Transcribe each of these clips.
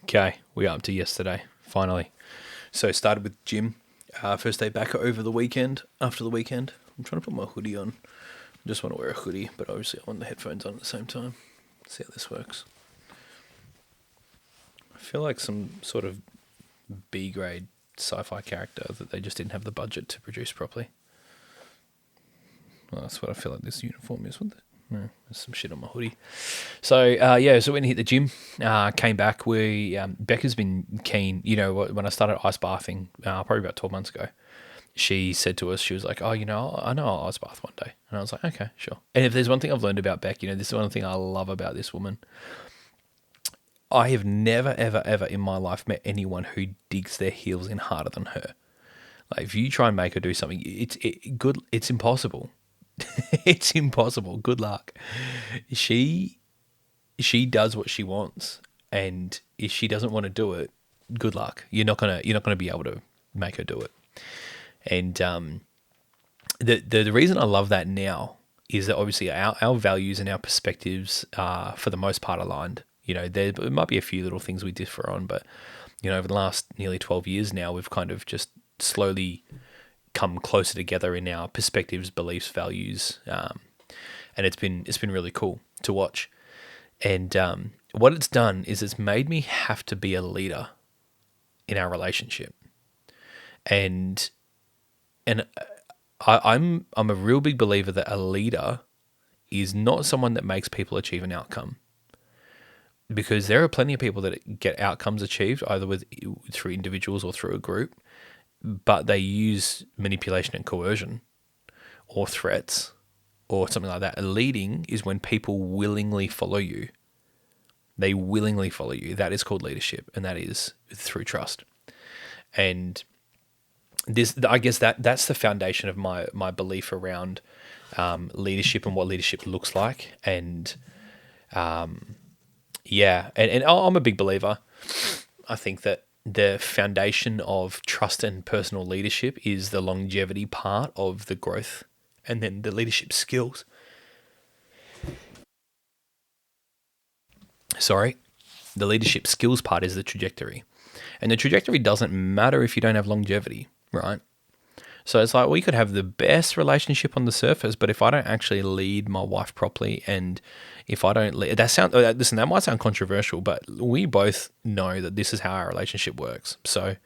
Okay, we got up to yesterday, finally. So started with gym. First day back over the weekend. After the weekend, I'm trying to put my hoodie on. I just want to wear a hoodie, but obviously I want the headphones on at the same time. See how this works. I feel like some sort of B-grade sci-fi character that they just didn't have the budget to produce properly. Well, that's what I feel like this uniform is. There's some shit on my hoodie. So so when I hit the gym, came back. Becca's been keen. You know, when I started ice bathing, probably about 12 months ago, she said to us, she was like, "Oh, I know I'll ice bath one day." And I was like, "Okay, sure." And if there's one thing I've learned about Beck, this is one thing I love about this woman. I have never, ever, ever in my life met anyone who digs their heels in harder than her. Like, if you try and make her do something, it's impossible. It's impossible. Good luck. She does what she wants, and if she doesn't want to do it, good luck. You're not gonna be able to make her do it. And the reason I love that now is that obviously our values and our perspectives are for the most part aligned. There might be a few little things we differ on, but over the last nearly 12 years now, we've kind of just slowly come closer together in our perspectives, beliefs, values, and it's been really cool to watch. And what it's done is it's made me have to be a leader in our relationship, and I'm a real big believer that a leader is not someone that makes people achieve an outcome, because there are plenty of people that get outcomes achieved either through individuals or through a group, but they use manipulation and coercion or threats or something like that. Leading is when people willingly follow you. They willingly follow you. That is called leadership, and that is through trust. And I guess that's the foundation of my belief around leadership and what leadership looks like. And and I'm a big believer. I think that the foundation of trust and personal leadership is the longevity part of the growth, and then the leadership skills. The leadership skills part is the trajectory. And the trajectory doesn't matter if you don't have longevity, right? So it's like, we could have the best relationship on the surface, but if I don't actually lead my wife properly, and if I don't lead, that might sound controversial, but we both know that this is how our relationship works. So,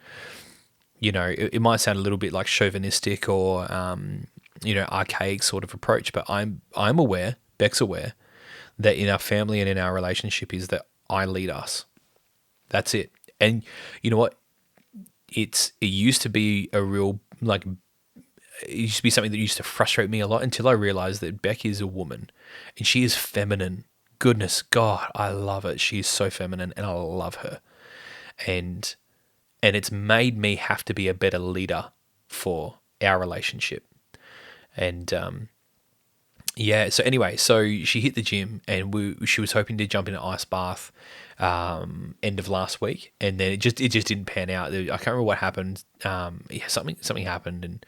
it might sound a little bit like chauvinistic or, archaic sort of approach, but I'm aware, Beck's aware, that in our family and in our relationship is that I lead us. That's it. And you know what? It used to be a real, it used to be something that used to frustrate me a lot, until I realized that Beck is a woman and she is feminine. Goodness God, I love it. She is so feminine and I love her. And it's made me have to be a better leader for our relationship. And so anyway, so she hit the gym, and she was hoping to jump in an ice bath end of last week, and then it just didn't pan out. I can't remember what happened. Something happened, and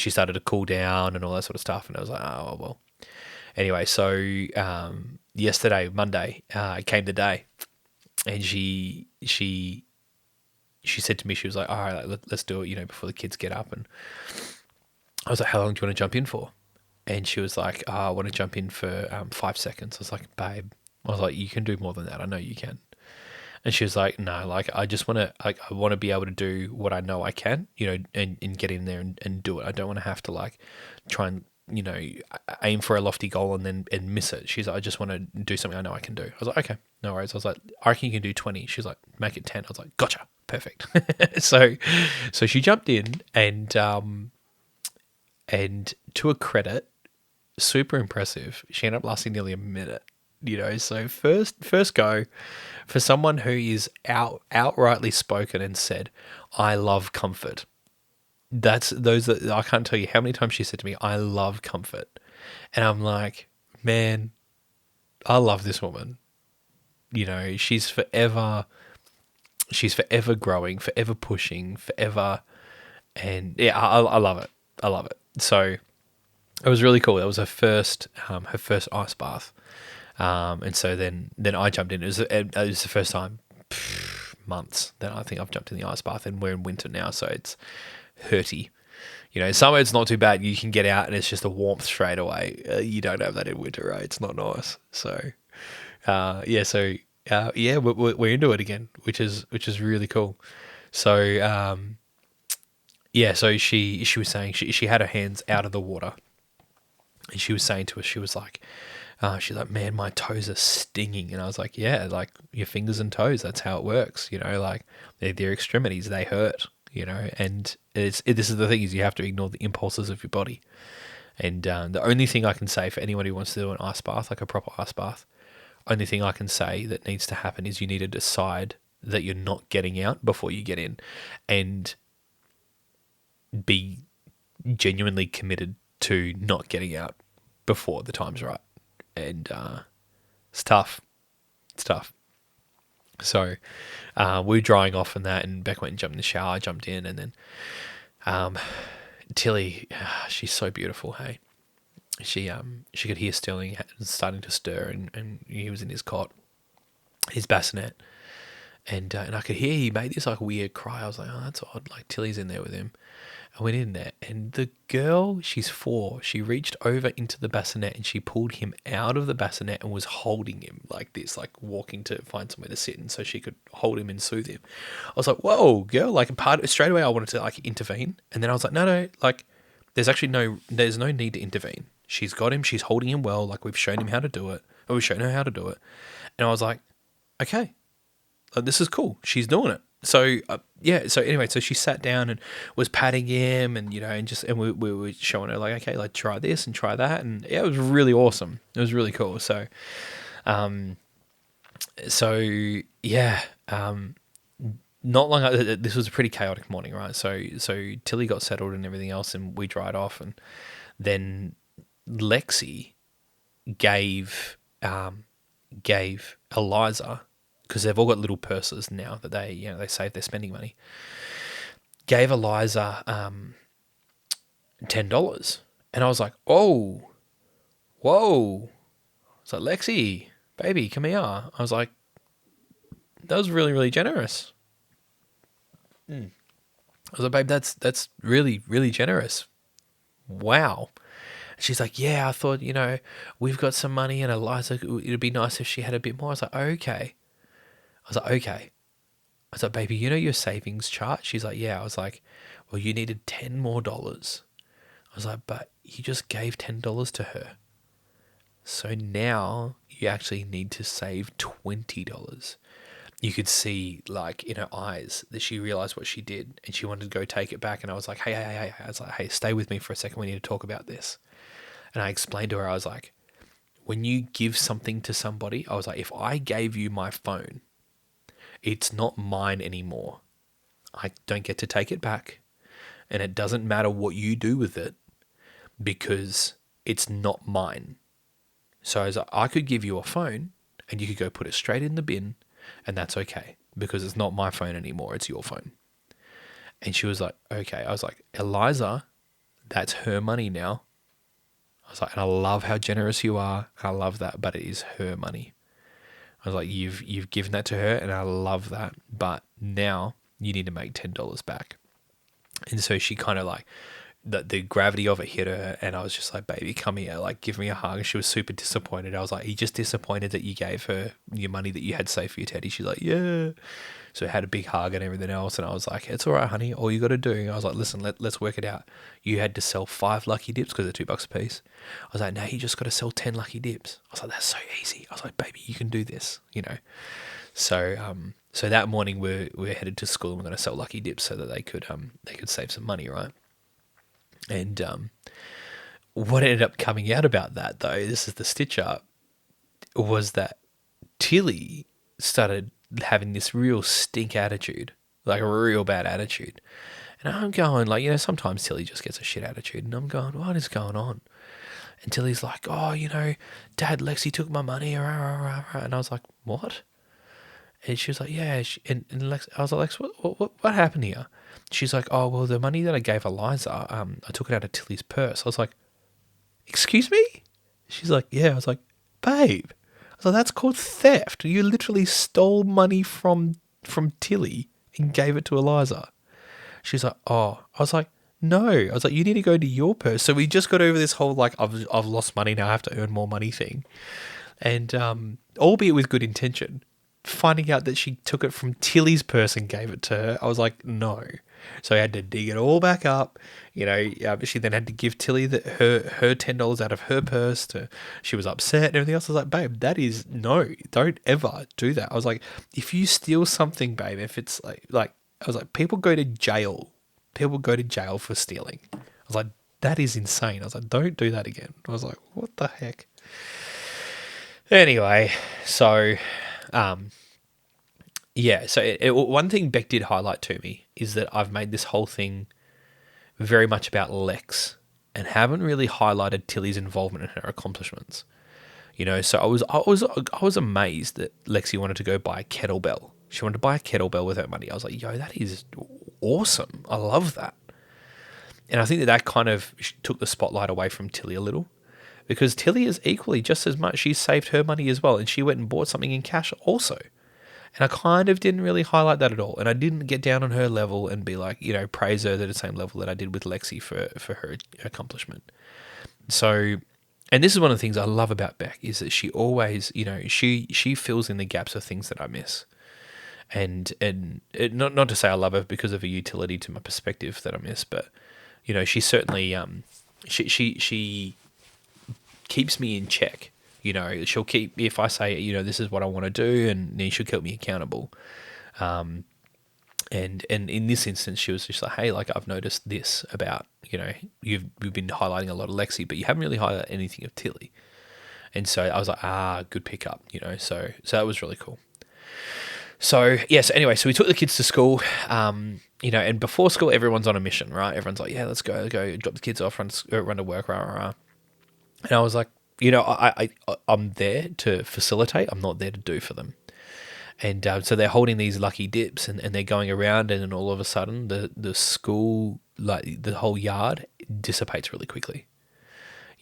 she started to cool down and all that sort of stuff, and I was like, oh well. Anyway, so yesterday, Monday, came the day, and she said to me, she was like, all right, let's do it, before the kids get up. And I was like, how long do you want to jump in for? And she was like, I want to jump in for 5 seconds. I was like, babe, you can do more than that. I know you can. And she was like, no, I just want to, I want to be able to do what I know I can, and get in there and do it. I don't want to have to try and, aim for a lofty goal and miss it. She's like, I just want to do something I know I can do. I was like, okay, no worries. I was like, I reckon you can do 20. She's like, make it 10. I was like, gotcha. Perfect. So she jumped in, and to a credit, super impressive. She ended up lasting nearly a minute. So first go for someone who is outrightly spoken and said, I love comfort. I can't tell you how many times she said to me, I love comfort. And I'm like, man, I love this woman. She's forever growing, forever pushing, forever. And yeah, I love it. I love it. So it was really cool. That was her first ice bath. And so then I jumped in. It was the first time. months that I think I've jumped in the ice bath, and we're in winter now, so it's hurty. Summer it's not too bad. You can get out and it's just a warmth straight away. You don't have that in winter, right? It's not nice. So, we're into it again, which is really cool. So, so she was saying she had her hands out of the water, and she was saying to us, she was like, man, my toes are stinging. And I was like, yeah, like your fingers and toes, that's how it works. Like their extremities, they hurt, and this is the thing, is you have to ignore the impulses of your body. And the only thing I can say for anyone who wants to do an ice bath, like a proper ice bath, only thing I can say that needs to happen is you need to decide that you're not getting out before you get in, and be genuinely committed to not getting out before the time's right. And it's tough. It's tough. So we were drying off and that, and Beck went and jumped in the shower. I jumped in, and then Tilly, she's so beautiful, hey. She could hear Sterling starting to stir, and he was in his cot, his bassinet, and I could hear he made this like weird cry. I was like, oh, that's odd. Like Tilly's in there with him. I went in there, and the girl, she's 4, she reached over into the bassinet and she pulled him out of the bassinet and was holding him like this, like walking to find somewhere to sit, and so she could hold him and soothe him. I was like, whoa, girl, like straight away I wanted to like intervene, and then I was like, no, like there's no need to intervene. She's got him, she's holding him well, like we've shown him how to do it, or we've shown her how to do it. And I was like, okay, like, this is cool, she's doing it. So so anyway, so she sat down and was patting him, and and we were showing her like, okay, like try this and try that, and yeah, it was really awesome. It was really cool. So, not long after, this was a pretty chaotic morning, right? So Tilly got settled and everything else, and we dried off, and then Lexi gave Eliza, because they've all got little purses now that they save their spending money, gave Eliza $10. And I was like, oh, whoa. It's like, Lexi, baby, come here. I was like, that was really, really generous. I was like, babe, that's really, really generous. Wow. She's like, yeah, I thought, we've got some money, and Eliza, it'd be nice if she had a bit more. I was like, okay. I was like, baby, your savings chart? She's like, yeah. I was like, well, you needed $10 more. I was like, but you just gave $10 to her. So now you actually need to save $20. You could see like in her eyes that she realized what she did, and she wanted to go take it back. And I was like, hey. I was like, hey, stay with me for a second. We need to talk about this. And I explained to her, I was like, when you give something to somebody, I was like, if I gave you my phone, it's not mine anymore. I don't get to take it back, and it doesn't matter what you do with it because it's not mine. So I was like, I could give you a phone and you could go put it straight in the bin, and that's okay because it's not my phone anymore. It's your phone. And she was like, okay. I was like, Eliza, that's her money now. I was like, and I love how generous you are. I love that, but it is her money. I was like, you've given that to her, and I love that, but now you need to make $10 back. And so she kind of like, the gravity of it hit her, and I was just like, baby, come here, like give me a hug. And she was super disappointed. I was like, are you just disappointed that you gave her your money that you had saved for your teddy? She's like, yeah. So I had a big hug and everything else, and I was like, it's all right, honey. All you got to do, I was like, listen, let's work it out. You had to sell 5 lucky dips because they're $2 a piece. I was like, now you just got to sell 10 lucky dips. I was like, that's so easy. I was like, baby, you can do this, So so that morning we're headed to school, and we're going to sell lucky dips so that they could save some money, right? And what ended up coming out about that, though, this is the stitch up, was that Tilly started having this real stink attitude, like a real bad attitude. And I'm going like, sometimes Tilly just gets a shit attitude, and I'm going, what is going on? And Tilly's like, oh, Dad, Lexi took my money. And I was like, what? And she was like, yeah. And Lex, I was like, Lex, what happened here? She's like, oh, well, the money that I gave Eliza, I took it out of Tilly's purse. I was like, excuse me? She's like, yeah. I was like, babe. I was like, that's called theft. You literally stole money from from Tilly and gave it to Eliza. She's like, oh. I was like, no. I was like, you need to go to your purse. So we just got over this whole, like, I've lost money, now I have to earn more money thing. And albeit with good intention, finding out that she took it from Tilly's purse and gave it to her, I was like, no. So I had to dig it all back up. She then had to give Tilly her $10 out of her purse. She was upset and everything else. I was like, babe, that is no, don't ever do that. I was like, if you steal something, babe, if it's like I was like, people go to jail. People go to jail for stealing. I was like, that is insane. I was like, don't do that again. I was like, what the heck? Anyway, so one thing Beck did highlight to me is that I've made this whole thing very much about Lex and haven't really highlighted Tilly's involvement in her accomplishments. So I was amazed that Lexi wanted to go buy a kettlebell. She wanted to buy a kettlebell with her money. I was like, yo, that is awesome. I love that. And I think that kind of took the spotlight away from Tilly a little, because Tilly is equally just as much. She saved her money as well, and she went and bought something in cash also. And I kind of didn't really highlight that at all. And I didn't get down on her level and be like, praise her to the same level that I did with Lexi for her accomplishment. So, and this is one of the things I love about Beck, is that she always, she fills in the gaps of things that I miss. And not to say I love her because of her utility to my perspective that I miss, but, she certainly, she keeps me in check. She'll keep, if I say, this is what I want to do, and then she'll keep me accountable. And in this instance, she was just like, hey, like, I've noticed this about, you've been highlighting a lot of Lexi, but you haven't really highlighted anything of Tilly. And so I was like, good pickup, so that was really cool. So, yes, anyway, so we took the kids to school, and before school, everyone's on a mission, right? Everyone's like, yeah, let's go drop the kids off, run to work, rah, rah, rah. And I was like, I'm there to facilitate. I'm not there to do for them. And so they're holding these lucky dips, and they're going around, and then all of a sudden the school, like the whole yard, dissipates really quickly.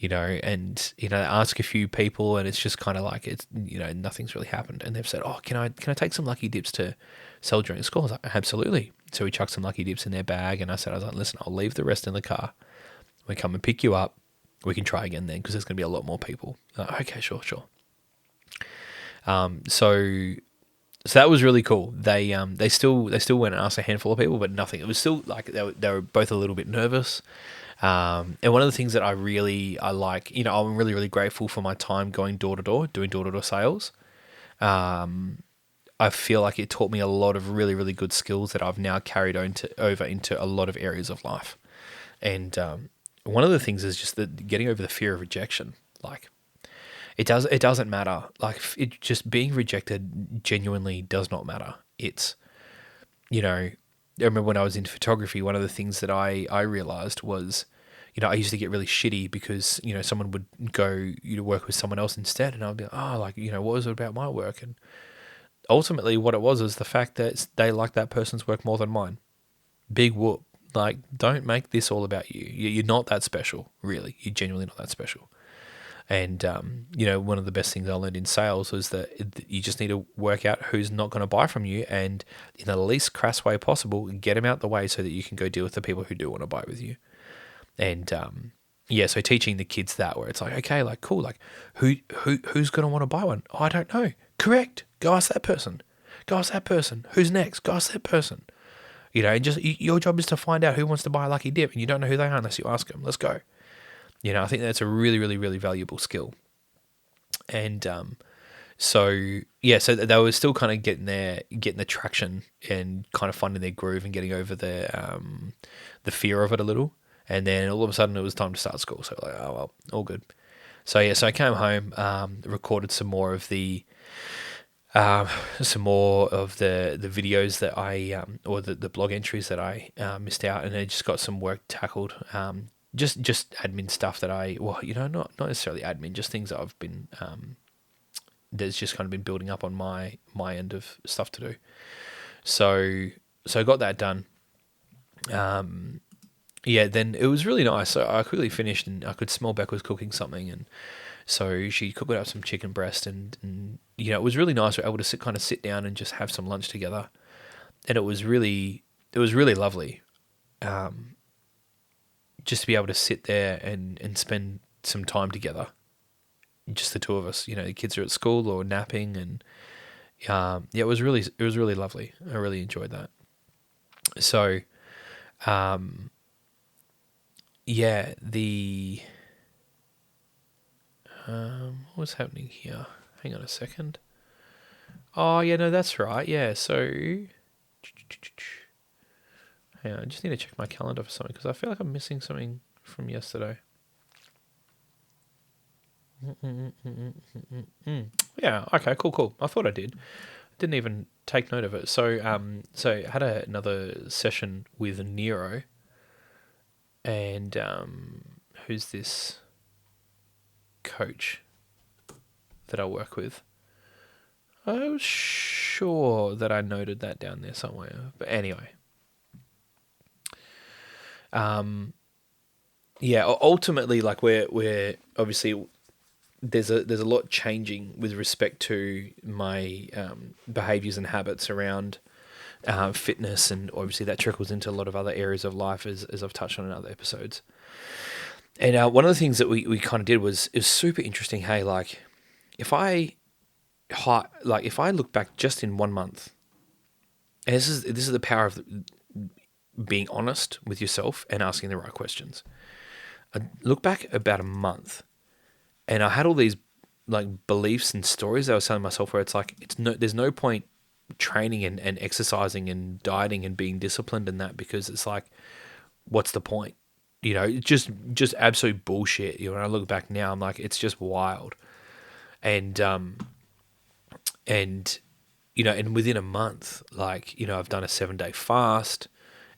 And they ask a few people, and it's just kind of like it's nothing's really happened. And they've said, oh, can I take some lucky dips to sell during school? I was like, absolutely. So we chucked some lucky dips in their bag, and I was like, listen, I'll leave the rest in the car. We come and pick you up. We can try again then, because there's going to be a lot more people. Like, okay, sure. So that was really cool. They still went and asked a handful of people, but nothing. It was still like they were both a little bit nervous. And one of the things that I like, I'm really, really grateful for my time going door to door, doing door to door sales. I feel like it taught me a lot of really, really good skills that I've now carried over into a lot of areas of life. And one of the things is just that getting over the fear of rejection. Like, it doesn't matter. Like, it just being rejected genuinely does not matter. It's, I remember when I was into photography, one of the things that I realized was, I used to get really shitty because, someone would go, work with someone else instead. And I'd be like, oh, like, what was it about my work? And ultimately what it was is the fact that they like that person's work more than mine. Big whoop. Like, don't make this all about you. You're not that special, really. You're genuinely not that special. And, one of the best things I learned in sales was that you just need to work out who's not going to buy from you, and in the least crass way possible, get them out the way so that you can go deal with the people who do want to buy with you. And, so teaching the kids that, where it's like, okay, like, cool, like, who's going to want to buy one? Oh, I don't know. Correct. Go ask that person. Go ask that person. Who's next? Go ask that person. And just your job is to find out who wants to buy a lucky dip, and you don't know who they are unless you ask them. Let's go. I think that's a really, really, really valuable skill. And so they were still kind of getting the traction and kind of finding their groove and getting over the fear of it a little. And then all of a sudden it was time to start school. So like, oh well, all good. So I came home, recorded some more of the videos that I or the blog entries that I missed out, and I just got some work tackled. Just admin stuff that not necessarily admin, just things that I've been that's just kind of been building up on my end of stuff to do. So I got that done. Then it was really nice. So I quickly finished, and I could smell Beck was cooking something, and So she cooked up some chicken breast, and it was really nice. We were able to sit down and just have some lunch together, and it was really lovely, just to be able to sit there and spend some time together, just the two of us. The kids are at school or napping, and yeah, it was really lovely. I really enjoyed that. So, yeah, what's happening here? Hang on a second. Oh, yeah, no, that's right. Yeah, so hang on, I just need to check my calendar for something because I feel like I'm missing something from yesterday. Yeah, okay, cool. I thought I did. Didn't even take note of it. So I had another session with Nero, and who's this coach that I work with? I was sure that I noted that down there somewhere. But anyway, yeah. Ultimately, like we're obviously there's a lot changing with respect to my behaviors and habits around fitness, and obviously that trickles into a lot of other areas of life, as I've touched on in other episodes. And one of the things that we kind of did was super interesting. Hey, like if I look back just in 1 month, and this is the power of being honest with yourself and asking the right questions. I look back about a month, and I had all these like beliefs and stories that I was telling myself where it's like there's no point training and exercising and dieting and being disciplined in that, because it's like, what's the point? Just absolute bullshit. When I look back now, I'm like, it's just wild. And within a month, like, I've done a 7-day fast,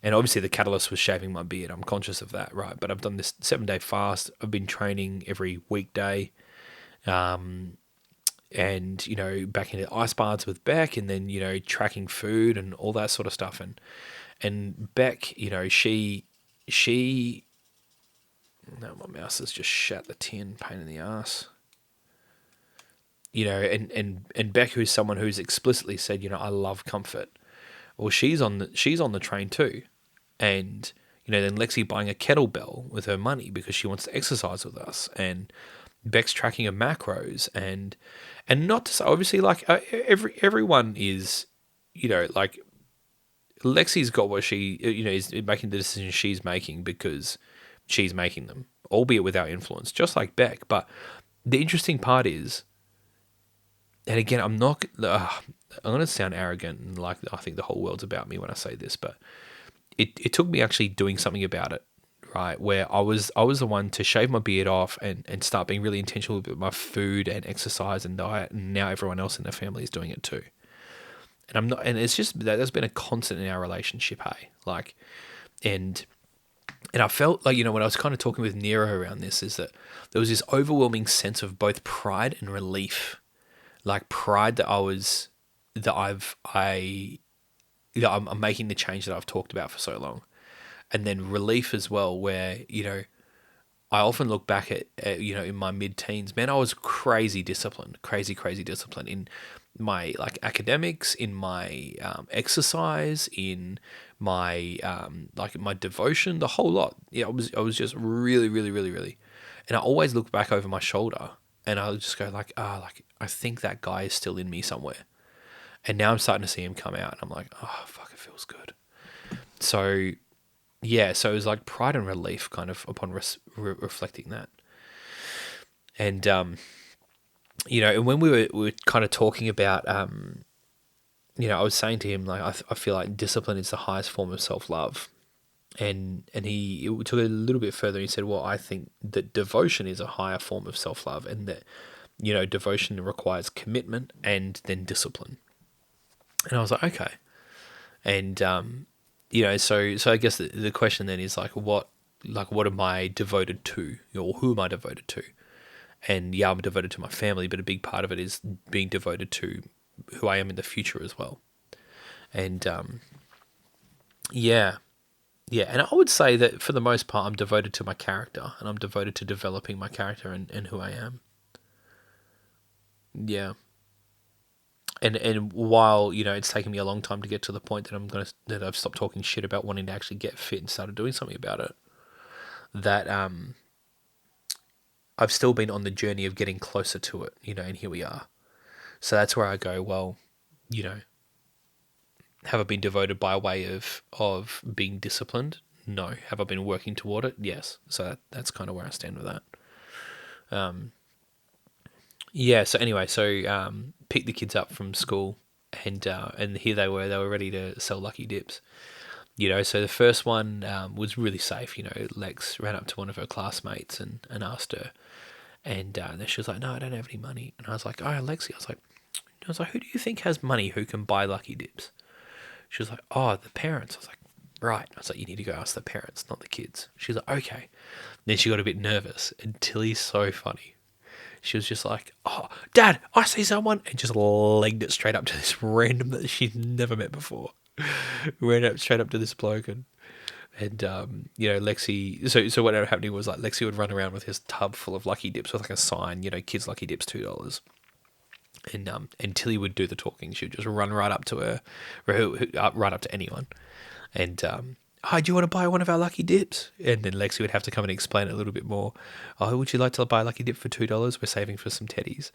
and obviously the catalyst was shaving my beard. I'm conscious of that, right? But I've done this 7-day fast. I've been training every weekday, and back into ice baths with Beck, and then tracking food and all that sort of stuff. And Beck, she no, my mouse has just shat the tin. Pain in the ass. And Beck, who's someone who's explicitly said, I love comfort. Well, she's on the train too, and then Lexi buying a kettlebell with her money because she wants to exercise with us, and Beck's tracking her macros, and not to say, obviously, like everyone is, like Lexi's got what she is making the decisions she's making because she's making them, albeit without influence, just like Beck. But the interesting part is, and again, I'm going to sound arrogant and like I think the whole world's about me when I say this, but it took me actually doing something about it, right? Where I was the one to shave my beard off and start being really intentional with my food and exercise and diet, and now everyone else in the family is doing it too. And I'm not, and it's just that's been a constant in our relationship, hey, like, and I felt like when I was kind of talking with Nero around this, is that there was this overwhelming sense of both pride and relief, like pride that I'm making the change that I've talked about for so long, and then relief as well, where I often look back at in my mid-teens, man, I was crazy disciplined in my like academics, in my exercise, in my like my devotion, the whole lot. Yeah, I was just really, really, really, really, and I always look back over my shoulder, and I would just go like, like I think that guy is still in me somewhere. And now I'm starting to see him come out, and I'm like, oh, fuck, it feels good. So, yeah, so it was like pride and relief kind of upon reflecting that. And, and when we were kind of talking about, I was saying to him, like, I feel like discipline is the highest form of self-love. And he took it a little bit further. He said, well, I think that devotion is a higher form of self-love, and that, devotion requires commitment and then discipline. And I was like, okay. And, so I guess the question then is like, what am I devoted to, or who am I devoted to? And yeah, I'm devoted to my family, but a big part of it is being devoted to who I am in the future as well. And, yeah. And I would say that for the most part, I'm devoted to my character, and I'm devoted to developing my character and who I am. Yeah. And while, it's taken me a long time to get to the point that I've stopped talking shit about wanting to actually get fit and started doing something about it, that I've still been on the journey of getting closer to it, and here we are. So that's where I go, well, you know, have I been devoted by way of being disciplined? No. Have I been working toward it? Yes. So that's kind of where I stand with that. Yeah. So anyway, picked the kids up from school, and here they were ready to sell lucky dips. So the first one was really safe. Lex ran up to one of her classmates and asked her, and then she was like, "No, I don't have any money." And I was like, "Oh, Lexi," I was like, "Who do you think has money who can buy lucky dips?" She was like, "Oh, the parents." I was like, "Right." I was like, "You need to go ask the parents, not the kids." She was like, "Okay." Then she got a bit nervous, and Tilly's so funny. She was just like, "Oh, Dad, I see someone," and just legged it straight up to this random that she'd never met before. Ran up straight up to this bloke, and Lexi. So what ended up happening was like Lexi would run around with his tub full of lucky dips with like a sign, kids lucky dips $2. And Tilly would do the talking. She would just run right up to her, right up to anyone, and "Hi, do you want to buy one of our lucky dips?" And then Lexi would have to come and explain it a little bit more. "Oh, would you like to buy a lucky dip for $2? We're saving for some teddies."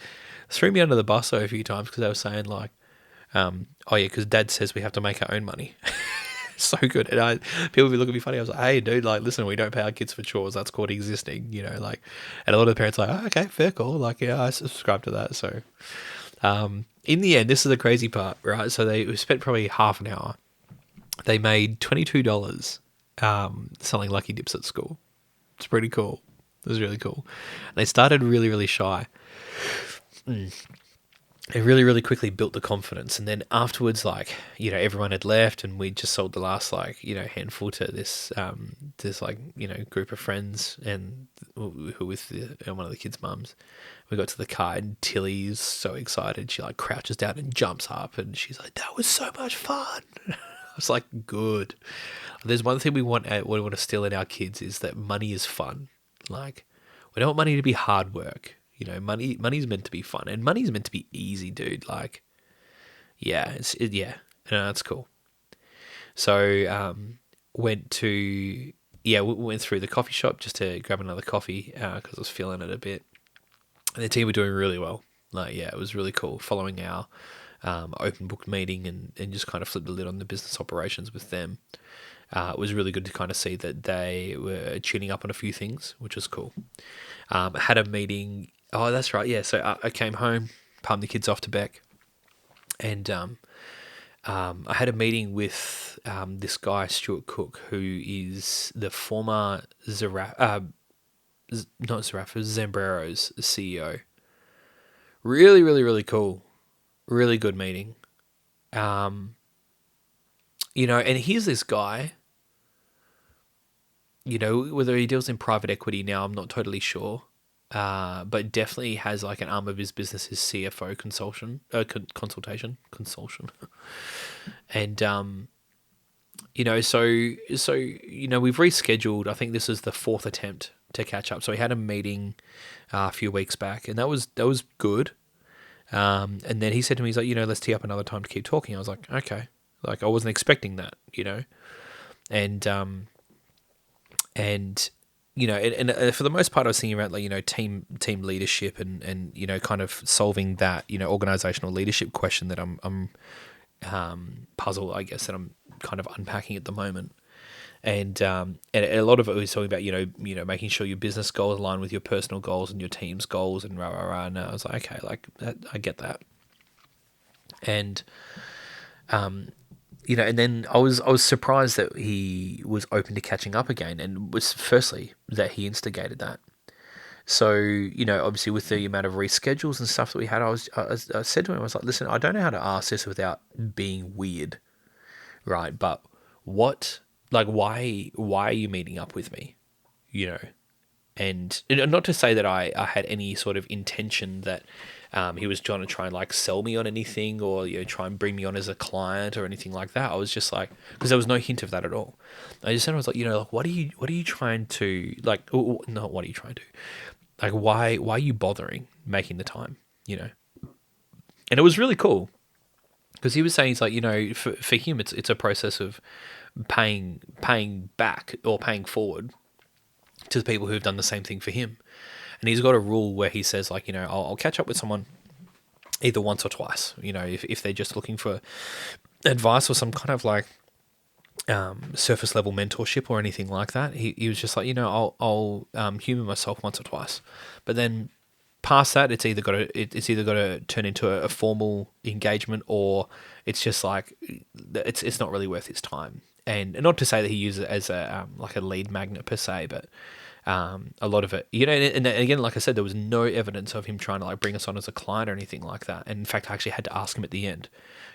Threw me under the bus though a few times because they were saying like, "Oh yeah, because Dad says we have to make our own money." So good, and people would be looking at me funny. I was like, "Hey, dude, like, listen, we don't pay our kids for chores. That's called existing, like." And a lot of the parents are like, "Oh, okay, fair call. Like, yeah, I subscribe to that." So, in the end, this is the crazy part, right? So they spent probably half an hour. They made $22 selling lucky dips at school. It's pretty cool. It was really cool. And they started really, really shy. They really, really quickly built the confidence. And then afterwards, like, everyone had left and we just sold the last, like, handful to this, group of friends and who with one of the kids' mums. We got to the car and Tilly's so excited. She like crouches down and jumps up and she's like, "That was so much fun." I was like, good. There's one thing we want to steal in our kids is that money is fun. Like, we don't want money to be hard work. Money's meant to be fun and money's meant to be easy, dude. Like, yeah, that's cool. So, we went through the coffee shop just to grab another coffee because I was feeling it a bit. And the team were doing really well. Like, yeah, it was really cool following our open book meeting and just kind of flipped the lid on the business operations with them. It was really good to kind of see that they were tuning up on a few things, which was cool. I had a meeting. Oh, that's right. Yeah. So I came home, palmed the kids off to Beck, and I had a meeting with this guy, Stuart Cook, who is the former Zambrero's CEO. Really, really, really cool. Really good meeting. And here's this guy, whether he deals in private equity now, I'm not totally sure. But definitely has like an arm of his business, his CFO consultation. And, we've rescheduled. I think this is the fourth attempt to catch up. So we had a meeting a few weeks back and that was good. And then he said to me, he's like, "Let's tee up another time to keep talking." I was like, okay. Like, I wasn't expecting that, and for the most part, I was thinking about like, team leadership and kind of solving that, organizational leadership question that I'm puzzle, I guess, that I'm kind of unpacking at the moment. And a lot of it was talking about, making sure your business goals align with your personal goals and your team's goals and rah, rah, rah. And I was like, okay, like that, I get that. And, and then I was surprised that he was open to catching up again and was firstly that he instigated that. So, obviously with the amount of reschedules and stuff that we had, I said to him, I was like, "Listen, I don't know how to ask this without being weird, right? But why are you meeting up with me? And not to say that I had any sort of intention that he was trying to try and like sell me on anything or try and bring me on as a client or anything like that. I was just like, because there was no hint of that at all. I just said, I was like, like, what are you trying to like? Not what are you trying to like? Why are you bothering making the time? And it was really cool because he was saying, he's like, for him, it's a process of paying back or paying forward to the people who have done the same thing for him. And he's got a rule where he says, like, I'll catch up with someone either once or twice, if they're just looking for advice or some kind of like surface level mentorship or anything like that. He was just like, I'll humor myself once or twice, but then past that, it's either got to turn into a formal engagement, or it's just like it's not really worth his time. And not to say that he uses it as a like a lead magnet per se, but a lot of it, and again, like I said, there was no evidence of him trying to like bring us on as a client or anything like that. And in fact, I actually had to ask him at the end,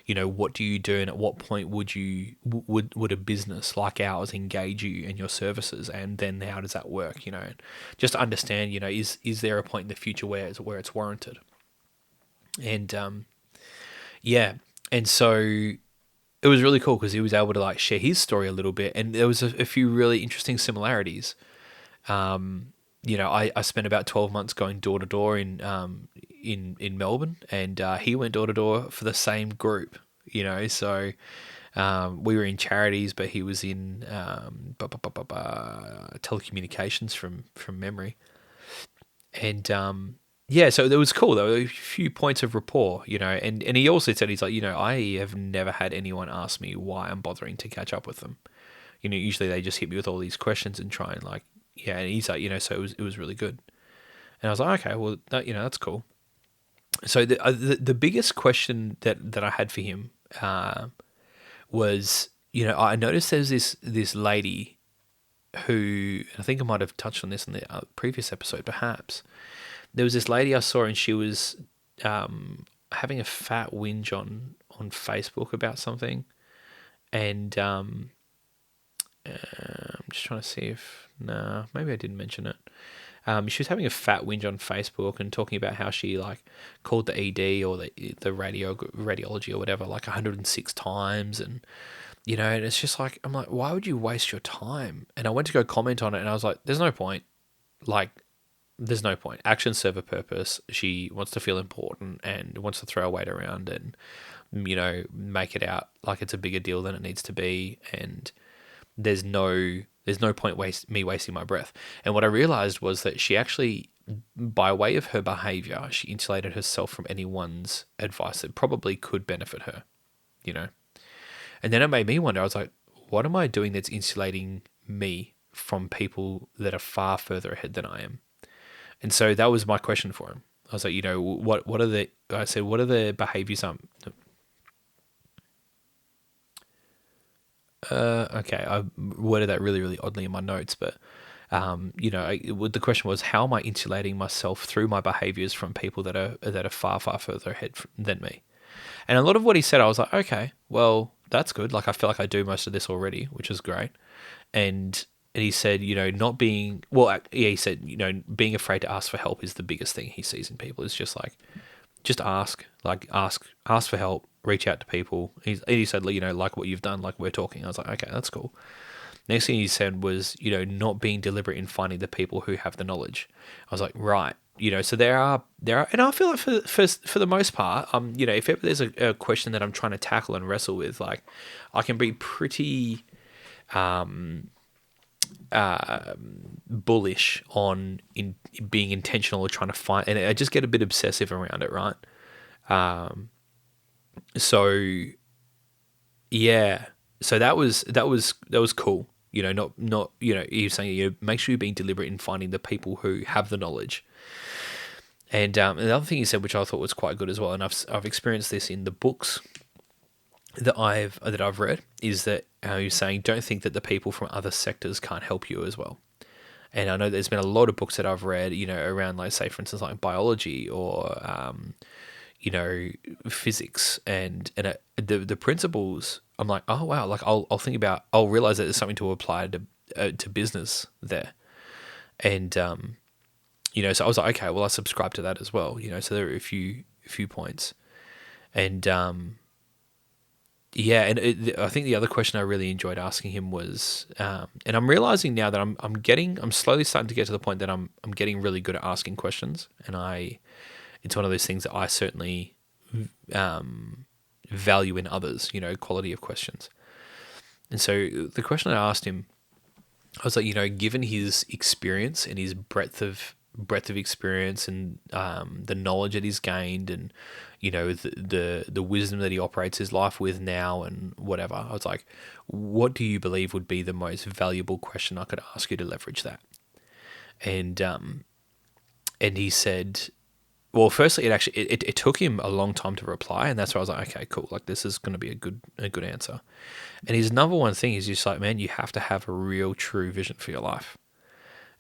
what do you do, and at what point would a business like ours engage you and your services, and then how does that work? Just to understand, is there a point in the future where it's warranted? And yeah, and so it was really cool because he was able to like share his story a little bit, and there was a few really interesting similarities. I spent about 12 months going door to door in Melbourne, and he went door to door for the same group. So we were in charities, but he was in telecommunications from memory, and yeah, so it was cool. There were a few points of rapport, and he also said, he's like, I have never had anyone ask me why I'm bothering to catch up with them. Usually they just hit me with all these questions and try and like. Yeah, and he's like, so it was really good, and I was like, okay, well, that's cool. So the biggest question that I had for him was, I noticed there's this lady who, I think I might have touched on this in the previous episode, perhaps. There was this lady I saw, and she was having a fat whinge on Facebook about something, and I'm just trying to see if. No, maybe I didn't mention it. She was having a fat whinge on Facebook and talking about how she like called the ED or the radiology or whatever like 106 times, and and it's just like, I'm like, why would you waste your time? And I went to go comment on it, and I was like, there's no point. Like, there's no point. Actions serve a purpose. She wants to feel important and wants to throw her weight around and make it out like it's a bigger deal than it needs to be, and there's no point me wasting my breath. And what I realized was that she actually, by way of her behavior, she insulated herself from anyone's advice that probably could benefit her, And then it made me wonder, I was like, what am I doing that's insulating me from people that are far further ahead than I am? And so that was my question for him. I was like, what are the behaviors okay, I worded that really, really oddly in my notes, but the question was, how am I insulating myself through my behaviors from people that are far, far further ahead than me? And a lot of what he said, I was like, okay, well, that's good. Like, I feel like I do most of this already, which is great. And he said, not being, well, yeah, he said, being afraid to ask for help is the biggest thing he sees in people. It's just like, just ask for help, reach out to people. He said, like what you've done, like we're talking. I was like, okay, that's cool. Next thing he said was, not being deliberate in finding the people who have the knowledge. I was like, right. So there are, and I feel like for the most part, if ever there's a question that I'm trying to tackle and wrestle with, like, I can be pretty, bullish on being intentional or trying to find, and I just get a bit obsessive around it, right? So yeah, so that was cool. Not he was saying, make sure you're being deliberate in finding the people who have the knowledge. And the other thing he said, which I thought was quite good as well, and I've experienced this in the books that I've read, is that he was saying, don't think that the people from other sectors can't help you as well. And I know there's been a lot of books that I've read, around, like, say, for instance, like biology or physics and the principles. I'm like, oh wow, like I'll realize that there's something to apply to business there, and so I was like, okay, well, I subscribe to that as well, so there are a few points, and yeah, and I think the other question I really enjoyed asking him was, and I'm realizing now that I'm slowly starting to get to the point that I'm getting really good at asking questions, and it's one of those things that I certainly value in others, quality of questions. And so the question I asked him, I was like, given his experience and his breadth of experience and the knowledge that he's gained, and the wisdom that he operates his life with now and whatever, I was like, what do you believe would be the most valuable question I could ask you to leverage that? And he said, well, firstly, it took him a long time to reply, and that's why I was like, okay, cool, like this is going to be a good answer. And his number one thing is just like, man, you have to have a real, true vision for your life,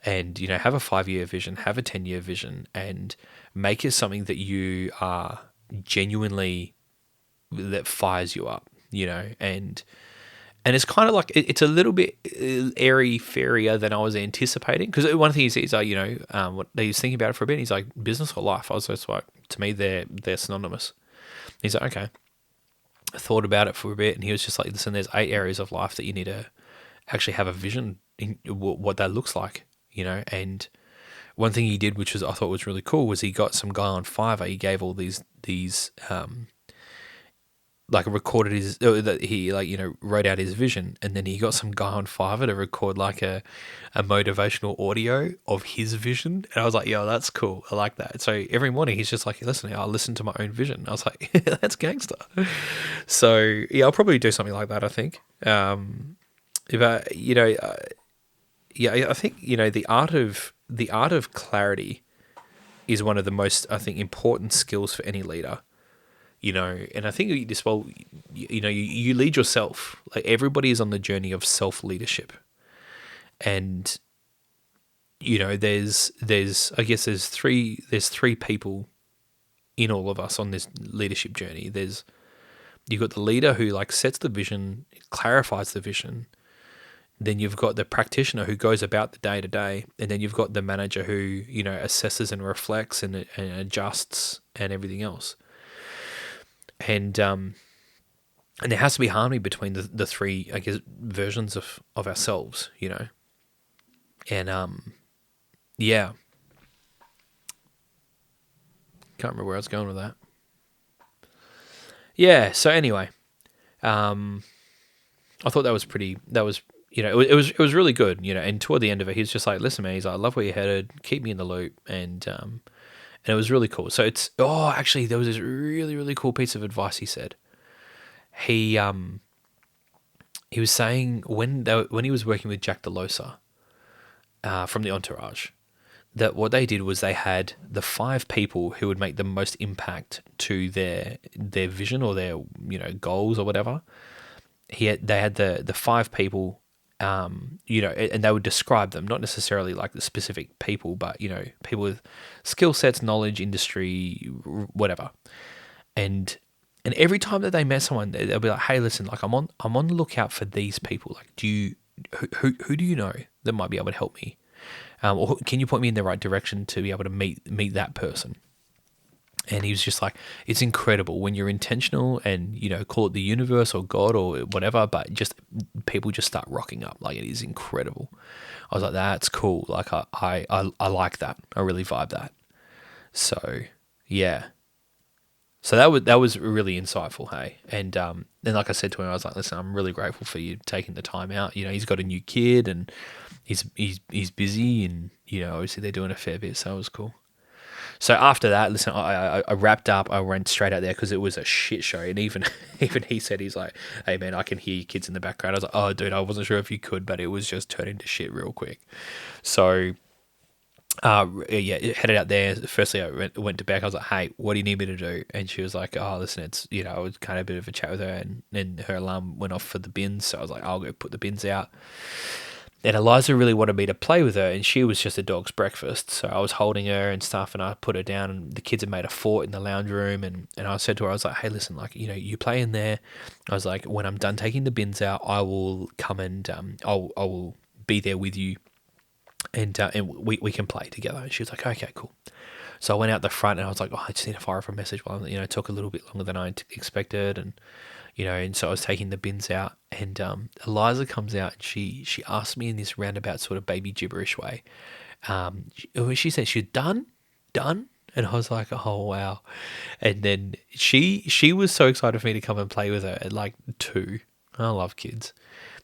and have a 5-year vision, have a 10-year vision, and make it something that you are genuinely, that fires you up, and it's kind of like it's a little bit airy fairier than I was anticipating, because one thing he's like, what he was thinking about it for a bit. He's like, business or life? I was just like, to me, they're synonymous. He's like, okay. I thought about it for a bit, and he was just like, listen, there's 8 areas of life that you need to actually have a vision in what that looks like, And one thing he did, which I thought was really cool, was he got some guy on Fiverr. He gave all these like recorded his, that he wrote out his vision, and then he got some guy on Fiverr to record like a motivational audio of his vision. And I was like, yo, that's cool. I like that. So every morning he's just like, listen, I'll listen to my own vision. I was like, that's gangster. So yeah, I'll probably do something like that, I think. If I, I think, the art of clarity is one of the most, I think, important skills for any leader. And I think you just, you lead yourself. Like, everybody is on the journey of self-leadership. And, there's I guess there's three people in all of us on this leadership journey. You've got the leader who like sets the vision, clarifies the vision. Then you've got the practitioner who goes about the day to day, and then you've got the manager who, assesses and reflects and adjusts and everything else. And there has to be harmony between the three, I guess, versions of ourselves, And yeah, can't remember where I was going with that. Yeah. So anyway, I thought that was it was really good, And toward the end of it, he's just like, listen, man, he's like, I love where you're headed. Keep me in the loop, and it was really cool. So actually, there was this really, really cool piece of advice he said. He was saying when he was working with Jack DeLosa from the Entourage, that what they did was they had the 5 people who would make the most impact to their vision or their goals or whatever. They had the 5 people, and they would describe them, not necessarily like the specific people, but people with skill sets, knowledge, industry, whatever. And every time that they met someone, they'll be like, hey, listen, like I'm on the lookout for these people. Like, who do you know that might be able to help me? Or can you point me in the right direction to be able to meet that person? And he was just like, it's incredible when you're intentional and, call it the universe or God or whatever, but just people just start rocking up. Like, it is incredible. I was like, that's cool. Like, I like that. I really vibe that. So, yeah. So that was really insightful, hey. And then, like I said to him, I was like, listen, I'm really grateful for you taking the time out. He's got a new kid and he's busy, and obviously they're doing a fair bit, so it was cool. So after that, listen, I wrapped up. I went straight out there because it was a shit show, and even he said, he's like, hey man, I can hear your kids in the background. I was like, oh dude, I wasn't sure if you could, but it was just turning to shit real quick. So. Headed out there. Firstly, I went to Beck. I was like, hey, what do you need me to do? And she was like, oh, listen, it's, I was kind of a bit of a chat with her, and then her alarm went off for the bins. So I was like, I'll go put the bins out. And Eliza really wanted me to play with her, and she was just a dog's breakfast. So I was holding her and stuff, and I put her down, and the kids had made a fort in the lounge room. And I said to her, I was like, hey, listen, like, you play in there. I was like, when I'm done taking the bins out, I will come and I will be there with you. And we can play together. And she was like, okay, cool. So I went out the front, and I was like, oh, I just need to fire up a message. Well, it took a little bit longer than I expected. And, and so I was taking the bins out, and Eliza comes out, and she asked me in this roundabout sort of baby gibberish way. She said, she's done. And And I was like, oh wow. And then she was so excited for me to come and play with her at like 2. I love kids.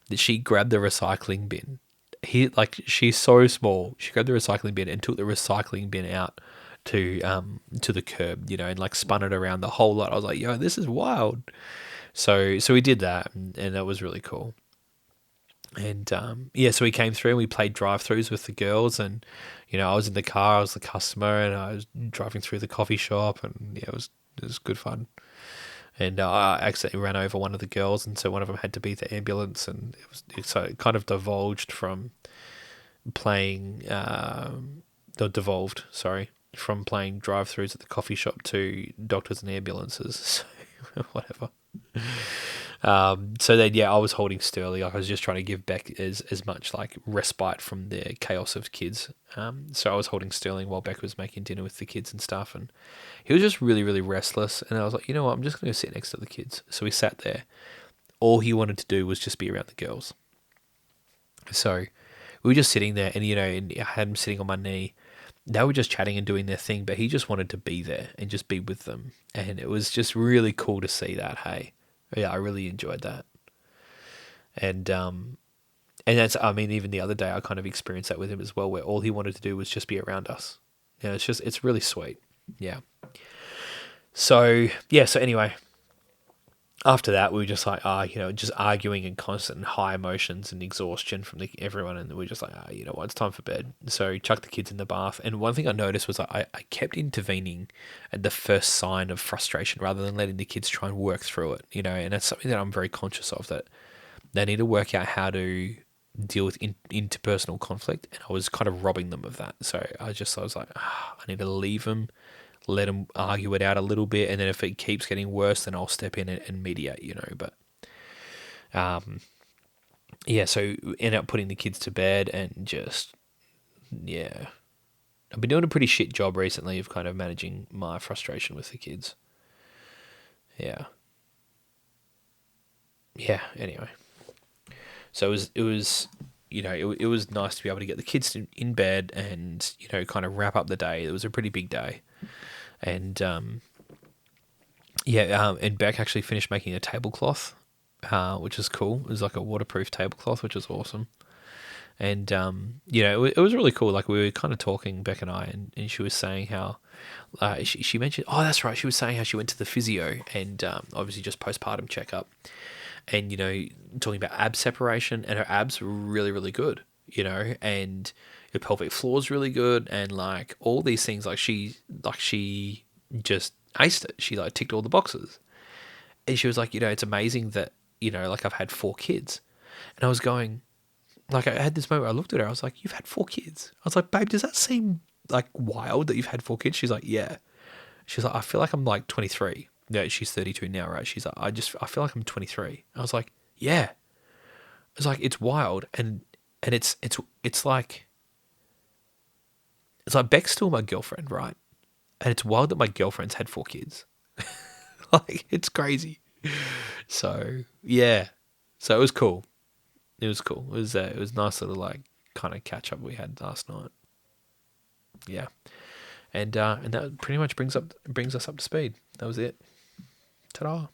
That she grabbed the recycling bin. She's so small. She grabbed the recycling bin and took the recycling bin out to the curb, and like spun it around the whole lot. I was like, yo, this is wild. So we did that, and that was really cool. And so we came through and we played drive-throughs with the girls, and I was in the car, I was the customer, and I was driving through the coffee shop, and yeah, it was good fun. And I accidentally ran over one of the girls, and so one of them had to be the ambulance, and so it kind of divulged from playing, or devolved, sorry, from playing drive-throughs at the coffee shop to doctors and ambulances. So whatever. So then, I was holding Sterling. I was just trying to give Beck as much like respite from the chaos of kids. So I was holding Sterling while Beck was making dinner with the kids and stuff, and he was just really, really restless. And I was like, you know what, I'm just going to sit next to the kids. So we sat there. All he wanted to do was just be around the girls. So we were just sitting there, and and I had him sitting on my knee. They were just chatting and doing their thing, but he just wanted to be there and just be with them. And it was just really cool to see that. Hey, yeah, I really enjoyed that. And that's, I mean, even the other day I kind of experienced that with him as well, where all he wanted to do was just be around us. It's really sweet. Yeah. So anyway, after that, we were just like, just arguing and constant high emotions and exhaustion from everyone. And we were just like, you know what, it's time for bed. So chucked the kids in the bath. And one thing I noticed was I kept intervening at the first sign of frustration rather than letting the kids try and work through it, and that's something that I'm very conscious of, that they need to work out how to deal with interpersonal conflict. And I was kind of robbing them of that. So I was like, I need to leave them, let them argue it out a little bit, and then if it keeps getting worse, then I'll step in and mediate, But so end up putting the kids to bed, and just I've been doing a pretty shit job recently of kind of managing my frustration with the kids. Yeah. Anyway, so it was it was nice to be able to get the kids in bed and kind of wrap up the day. It was a pretty big day. And and Beck actually finished making a tablecloth, which is cool. It was like a waterproof tablecloth, which is awesome. And it was really cool. Like, we were kind of talking, Beck and I, and she was saying how she mentioned, oh, that's right, she was saying how she went to the physio, and obviously just postpartum checkup, and talking about ab separation, and her abs were really, really good. And her pelvic floor is really good, and like all these things, like she just aced it. She like ticked all the boxes, and she was like, it's amazing that like I've had 4 kids, and I was going, like, I had this moment where I looked at her, I was like, you've had 4 kids. I was like, babe, does that seem like wild that you've had 4 kids? She's like, yeah. She's like, I feel like I'm like 23. No, she's 32 now, right? She's like, I feel like I'm 23. I was like, yeah. I was like, it's wild, and it's like Beck's still my girlfriend, right? And it's wild that my girlfriend's had 4 kids. Like, it's crazy. So yeah, so it was cool. It was cool. It was nice little like kind of catch up we had last night. Yeah, and that pretty much brings us up to speed. That was it. Ta-da.